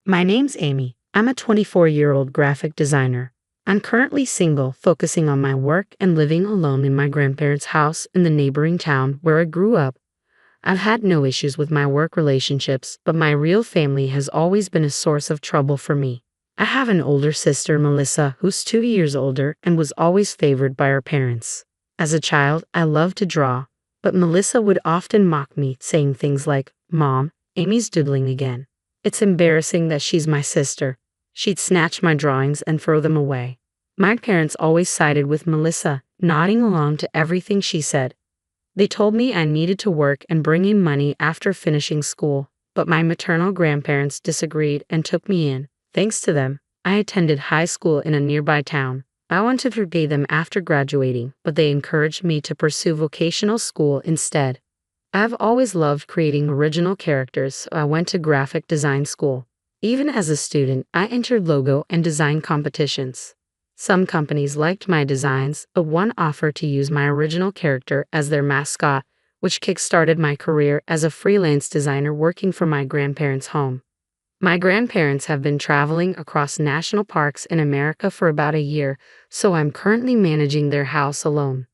My name's Amy. I'm a 24-year-old graphic designer. I'm currently single, focusing on my work and living alone in my grandparents' house in the neighboring town where I grew up. I've had no issues with my work relationships, but my real family has always been a source of trouble for me. I have an older sister, Melissa, who's 2 years older and was always favored by her parents. As a child, I loved to draw, but Melissa would often mock me, saying things like, "Mom, Amy's doodling again. It's embarrassing that she's my sister." She'd snatch my drawings and throw them away. My parents always sided with Melissa, nodding along to everything she said. They told me I needed to work and bring in money after finishing school, but my maternal grandparents disagreed and took me in. Thanks to them, I attended high school in a nearby town. I wanted to repay them after graduating, but they encouraged me to pursue vocational school instead. I've always loved creating original characters, so I went to graphic design school. Even as a student, I entered logo and design competitions. Some companies liked my designs, but one offered to use my original character as their mascot, which kick-started my career as a freelance designer working from my grandparents' home. My grandparents have been traveling across national parks in America for about a year, so I'm currently managing their house alone.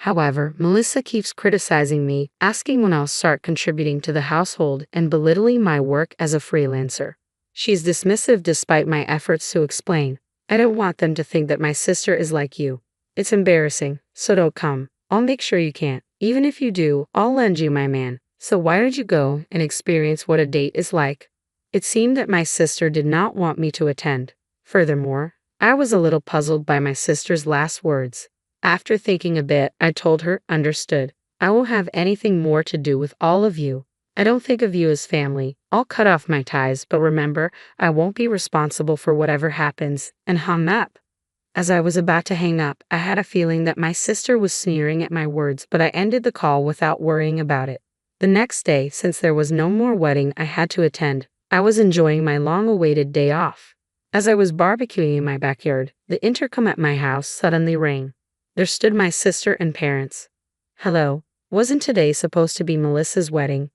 However, Melissa keeps criticizing me, asking when I'll start contributing to the household and belittling my work as a freelancer. She's dismissive despite my efforts to explain. "I don't want them to think that my sister is like you. It's embarrassing, so don't come. I'll make sure you can't. Even if you do, I'll lend you my man. So why don't you go and experience what a date is like?" It seemed that my sister did not want me to attend. Furthermore, I was a little puzzled by my sister's last words. After thinking a bit, I told her, "Understood. I won't have anything more to do with all of you. I don't think of you as family. I'll cut off my ties, but remember, I won't be responsible for whatever happens," and hung up. As I was about to hang up, I had a feeling that my sister was sneering at my words, but I ended the call without worrying about it. The next day, since there was no more wedding I had to attend, I was enjoying my long-awaited day off. As I was barbecuing in my backyard, the intercom at my house suddenly rang. There stood my sister and parents. "Hello, wasn't today supposed to be Melissa's wedding?"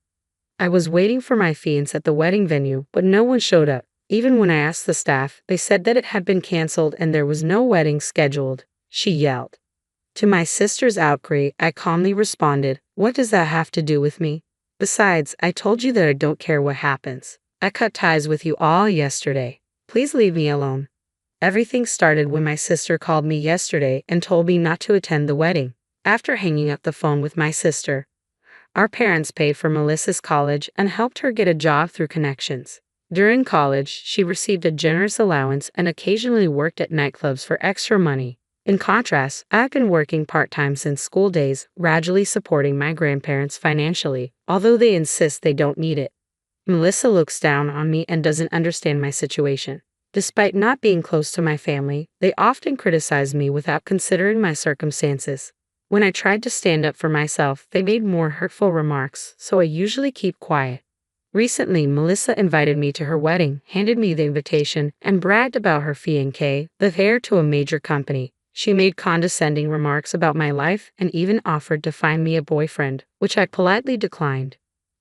I was waiting for my fiancé at the wedding venue, but no one showed up. Even when I asked the staff, they said that it had been canceled and there was no wedding scheduled, she yelled. To my sister's outcry, I calmly responded, "What does that have to do with me? Besides, I told you that I don't care what happens. I cut ties with you all yesterday. Please leave me alone." Everything started when my sister called me yesterday and told me not to attend the wedding. After hanging up the phone with my sister, our parents paid for Melissa's college and helped her get a job through connections. During college, she received a generous allowance and occasionally worked at nightclubs for extra money. In contrast, I've been working part-time since school days, gradually supporting my grandparents financially, although they insist they don't need it. Melissa looks down on me and doesn't understand my situation. Despite not being close to my family, they often criticize me without considering my circumstances. When I tried to stand up for myself, they made more hurtful remarks, so I usually keep quiet. Recently, Melissa invited me to her wedding, handed me the invitation, and bragged about her fiancé, the heir to a major company. She made condescending remarks about my life and even offered to find me a boyfriend, which I politely declined.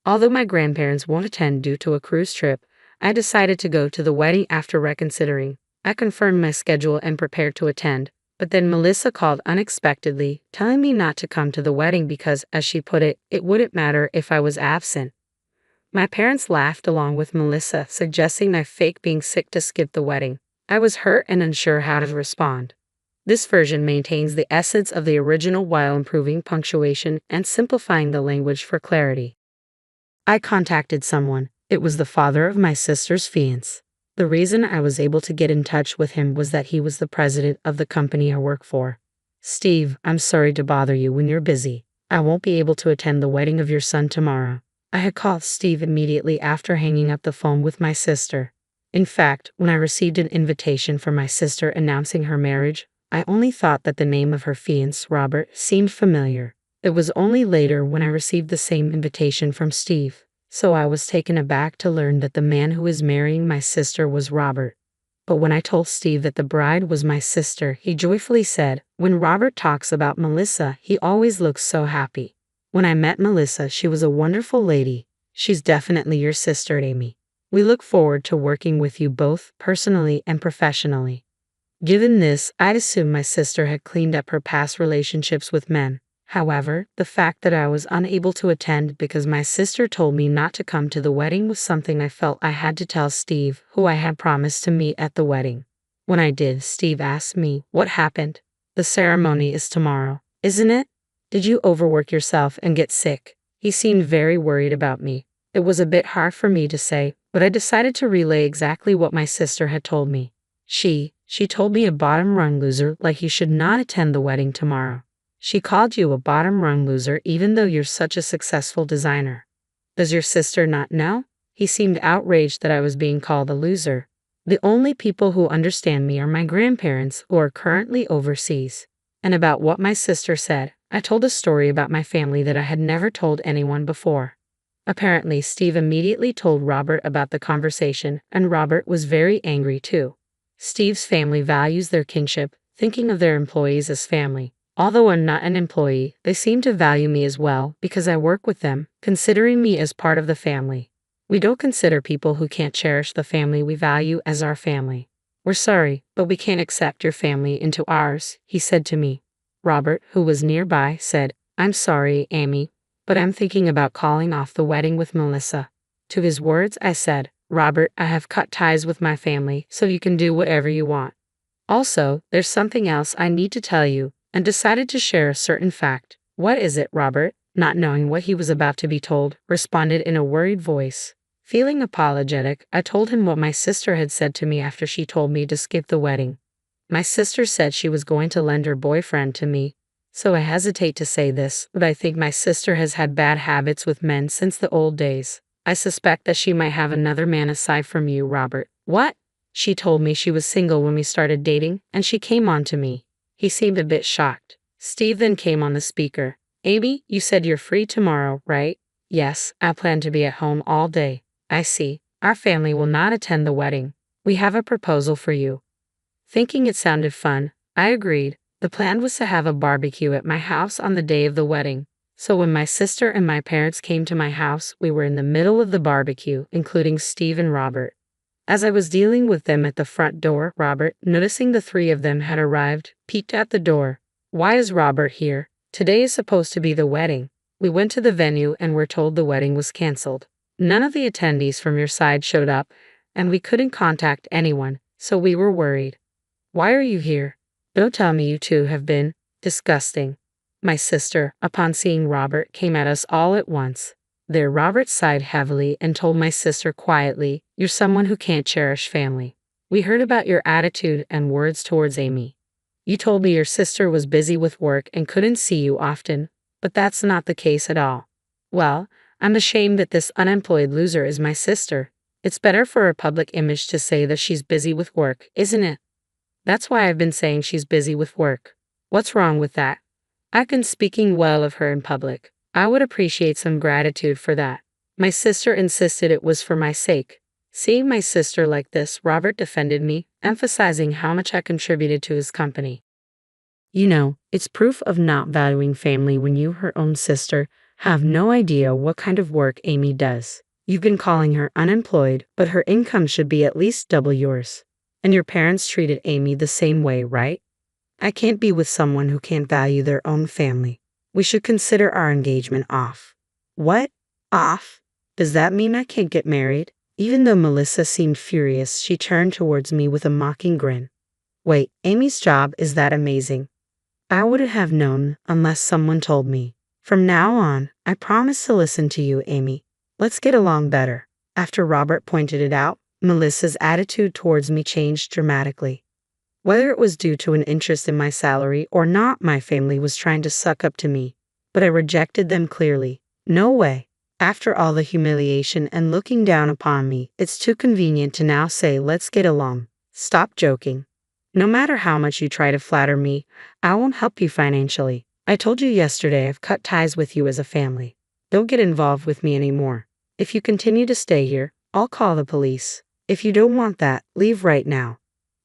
Although my grandparents won't attend due to a cruise trip, I decided to go to the wedding after reconsidering. I confirmed my schedule and prepared to attend. But then Melissa called unexpectedly, telling me not to come to the wedding because, as she put it, it wouldn't matter if I was absent. My parents laughed along with Melissa, suggesting I fake being sick to skip the wedding. I was hurt and unsure how to respond. This version maintains the essence of the original while improving punctuation and simplifying the language for clarity. I contacted someone. It was the father of my sister's fiancé. The reason I was able to get in touch with him was that he was the president of the company I work for. "Steve, I'm sorry to bother you when you're busy. I won't be able to attend the wedding of your son tomorrow." I had called Steve immediately after hanging up the phone with my sister. In fact, when I received an invitation from my sister announcing her marriage, I only thought that the name of her fiancé, Robert, seemed familiar. It was only later when I received the same invitation from Steve. So I was taken aback to learn that the man who was marrying my sister was Robert. But when I told Steve that the bride was my sister, he joyfully said, "When Robert talks about Melissa, he always looks so happy." When I met Melissa, she was a wonderful lady. "She's definitely your sister, Amy." We look forward to working with you both personally and professionally. Given this, I'd assumed my sister had cleaned up her past relationships with men. However, the fact that I was unable to attend because my sister told me not to come to the wedding was something I felt I had to tell Steve, who I had promised to meet at the wedding. When I did, Steve asked me, "What happened? The ceremony is tomorrow, isn't it? Did you overwork yourself and get sick?" He seemed very worried about me. It was a bit hard for me to say, but I decided to relay exactly what my sister had told me. She told me a bottom-rung loser like you should not attend the wedding tomorrow. She called you a bottom-rung loser even though you're such a successful designer. Does your sister not know? He seemed outraged that I was being called a loser. The only people who understand me are my grandparents, who are currently overseas. And about what my sister said, I told a story about my family that I had never told anyone before. Apparently, Steve immediately told Robert about the conversation, and Robert was very angry too. Steve's family values their kinship, thinking of their employees as family. Although I'm not an employee, they seem to value me as well because I work with them, considering me as part of the family. We don't consider people who can't cherish the family we value as our family. We're sorry, but we can't accept your family into ours, he said to me. Robert, who was nearby, said, "I'm sorry, Amy, but I'm thinking about calling off the wedding with Melissa." To his words, I said, "Robert, I have cut ties with my family, so you can do whatever you want. Also, there's something else I need to tell you," and decided to share a certain fact. "What is it, Robert?" Not knowing what he was about to be told, responded in a worried voice. Feeling apologetic, I told him what my sister had said to me after she told me to skip the wedding. My sister said she was going to lend her boyfriend to me. So I hesitate to say this, but I think my sister has had bad habits with men since the old days. I suspect that she might have another man aside from you, Robert. What? She told me she was single when we started dating, and she came on to me. He seemed a bit shocked. Steve then came on the speaker. "Amy, you said you're free tomorrow, right?" "Yes, I plan to be at home all day." "I see. Our family will not attend the wedding. We have a proposal for you." Thinking it sounded fun, I agreed. The plan was to have a barbecue at my house on the day of the wedding. So when my sister and my parents came to my house, we were in the middle of the barbecue, including Steve and Robert. As I was dealing with them at the front door, Robert, noticing the three of them had arrived, peeked at the door. "Why is Robert here? Today is supposed to be the wedding." We went to the venue and were told the wedding was canceled. None of the attendees from your side showed up, and we couldn't contact anyone, so we were worried. "Why are you here? Don't tell me you two have been." "Disgusting." My sister, upon seeing Robert, came at us all at once. There Robert sighed heavily and told my sister quietly, "You're someone who can't cherish family. We heard about your attitude and words towards Amy. You told me your sister was busy with work and couldn't see you often, but that's not the case at all." "Well, I'm ashamed that this unemployed loser is my sister. It's better for her public image to say that she's busy with work, isn't it?" "That's why I've been saying she's busy with work. What's wrong with that? I've been speaking well of her in public. I would appreciate some gratitude for that." My sister insisted it was for my sake. Seeing my sister like this, Robert defended me, emphasizing how much I contributed to his company. "You know, it's proof of not valuing family when you, her own sister, have no idea what kind of work Amy does. You've been calling her unemployed, but her income should be at least double yours. And your parents treated Amy the same way, right? I can't be with someone who can't value their own family. We should consider our engagement off." "What? Off? Does that mean I can't get married?" Even though Melissa seemed furious, she turned towards me with a mocking grin. "Wait, Amy's job is that amazing? I wouldn't have known unless someone told me. From now on, I promise to listen to you, Amy. Let's get along better." After Robert pointed it out, Melissa's attitude towards me changed dramatically. Whether it was due to an interest in my salary or not, my family was trying to suck up to me, but I rejected them clearly. No way. After all the humiliation and looking down upon me, it's too convenient to now say let's get along. Stop joking. No matter how much you try to flatter me, I won't help you financially. I told you yesterday I've cut ties with you as a family. Don't get involved with me anymore. If you continue to stay here, I'll call the police. If you don't want that, leave right now.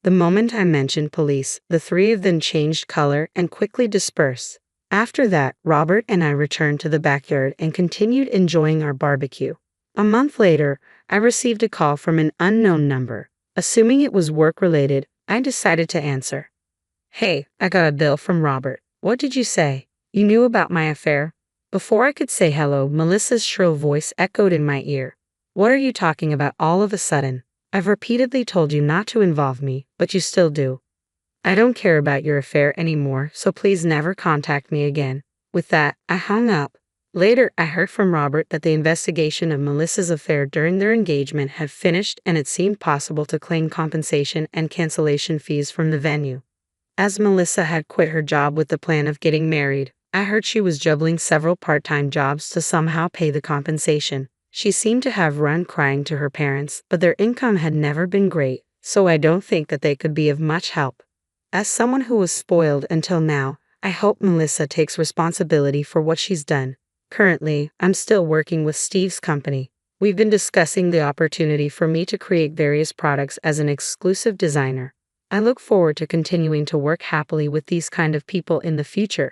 The moment I mentioned police, the three of them changed color and quickly dispersed. After that, Robert and I returned to the backyard and continued enjoying our barbecue. A month later, I received a call from an unknown number. Assuming it was work-related, I decided to answer. "Hey, I got a bill from Robert. What did you say? You knew about my affair?" Before I could say hello, Melissa's shrill voice echoed in my ear. "What are you talking about all of a sudden? I've repeatedly told you not to involve me, but you still do. I don't care about your affair anymore, so please never contact me again." With that, I hung up. Later, I heard from Robert that the investigation of Melissa's affair during their engagement had finished and it seemed possible to claim compensation and cancellation fees from the venue. As Melissa had quit her job with the plan of getting married, I heard she was juggling several part-time jobs to somehow pay the compensation. She seemed to have run crying to her parents, but their income had never been great, so I don't think that they could be of much help. As someone who was spoiled until now, I hope Melissa takes responsibility for what she's done. Currently, I'm still working with Steve's company. We've been discussing the opportunity for me to create various products as an exclusive designer. I look forward to continuing to work happily with these kind of people in the future.